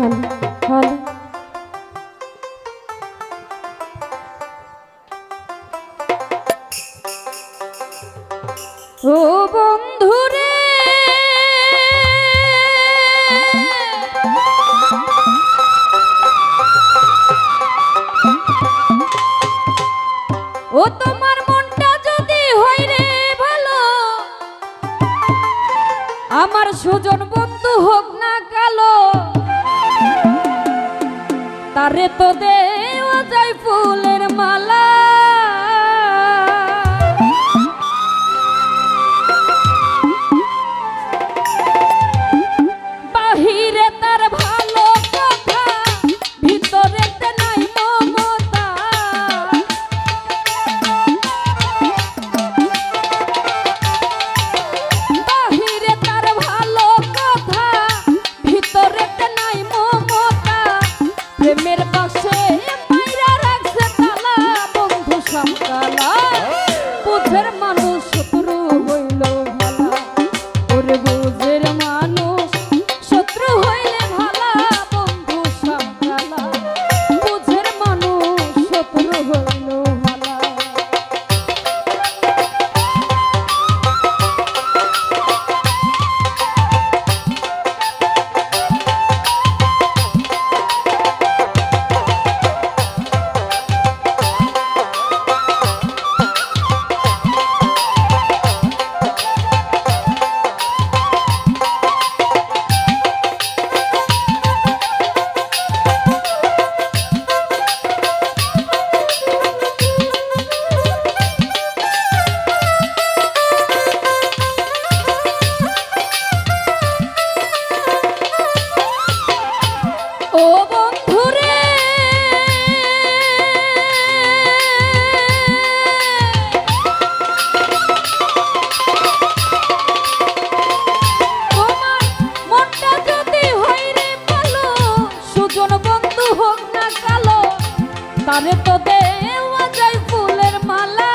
Hello. ও বন্ধুরে ও তোমার মনটা যদি হয় রে ভালো, আমার সুজন বন্ধু হোক না কালো, তারে তো দেওয়া যায় ফুলের মালা। বাহিরে তার ভালো কথা, ভিতরেতে নাই মমতা। বাহিরে তার ভালো কথা, ভিতরেতে নাই মমতা। প্রেমের পাশে মাইরা রাখছে তালা, বন্ধু সকালা বুঝের মানুষ শত্রু হইল ভালা। ওরে বুঝের মানুষ শত্রু হইলে ভালা, বন্ধু সকালা বুঝের মানুষ শত্রু হইল ভালা। ও বন্ধুরে তোমার মনটা যদি হয় রে ভালো, সুজন বন্ধু হোক না কালো, তারে তো দেওয়া যায় ফুলের মালা।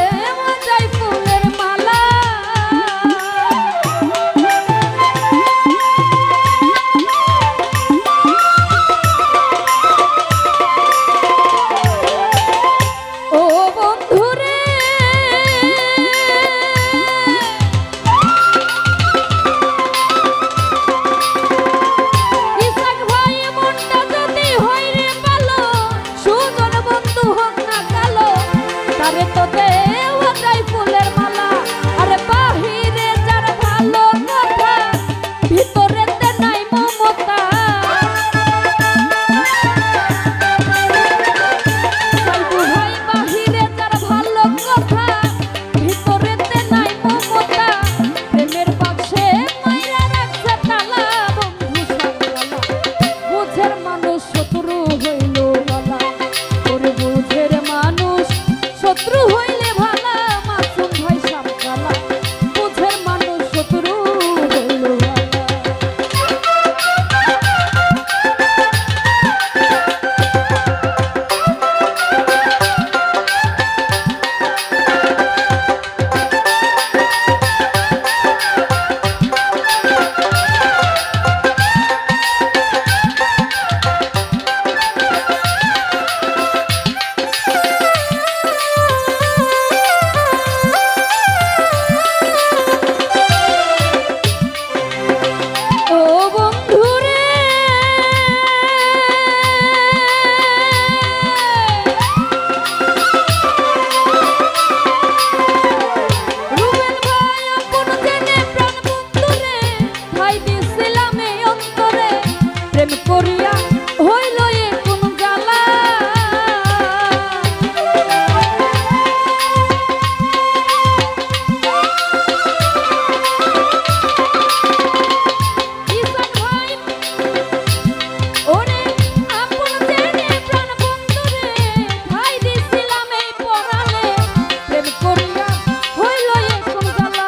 দেওয়া যায় ফুলের মালা। ও বন্ধুরে ইসাক ভাই মনটা যদি হয় রে ভালো, সুজন বন্ধু হোক না কালো, তারে তো দেওয়া যায় ফুলের মালা। আরে বাহিরে যার ভালো কথা, ভিতরেতে নাই মমতা। সাইদু ভাই বাহিরে যার ভালো কথা, ভিতরেতে নাই মমতা। প্রেমের বাক্সে মাইরা রাখছে তালা, বন্ধু সামলালা। বুঝের মানুষ শত্রু হইল ভালা, ওরে বুঝের মানুষ শত্রু হইলে ভালা। মাসুম ভাই সামলালা, বুঝের মানুষ শত্রু হইল ভালা। ও বন্ধুরে রুবেল ভাই আপন জেনে প্রাণ বন্ধুরে, ভাই দিছিলাম এই অন্তরে, প্রেম করিয়া হইল এ কোন জ্বালা। ইসাক ভাই ওরে আপন জেনে প্রাণ বন্ধুরে, ভাই দিছিলাম এই পরালে, প্রেম করিয়া হইল এ কোন জ্বালা।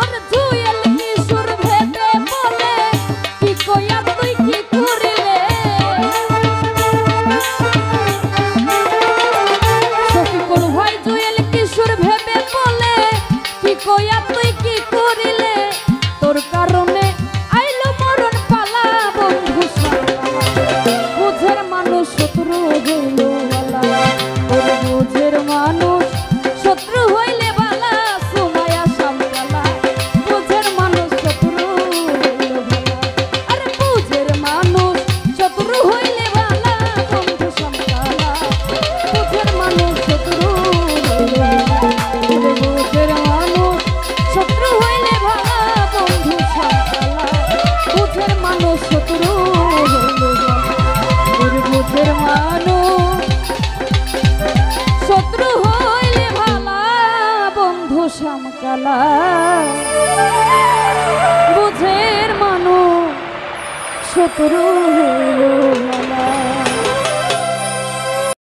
ওরে জুয়েল কিশোর ভেবে বলে, কি কইয়া তুই কি করিলে। শফিকুল ভাই জুয়েল কিশোর ভেবে বলে, কি কইয়া তুই কি করিলে। তোর কারণে আইলো মরণ পালা, বন্ধু সামলালা। বুঝের মানুষ শত্রু হইল ভালা, ওর বুঝের মানুষ শত্রু হইলে ভালা। সুমাইয়া সামলালা, বুঝের মানুষ শত্রু হইল ভালা। আরে বুঝের মানুষ শত্রু হইলে ভালা, বন্ধু সামলালা। বুঝের মানুষ শত্রু হইলে ভালা, ওরে বুঝের মানুষ শত্রু হইলে ভালা, বন্ধু সামলালা। বুঝের মানুষ শত্রু হইলে ভালা, ওরে বুঝের মানুষ শত্রু হইলে ভালা, বন্ধু সামকালা। বুঝের মানুষ শত্রু হইল ভালা।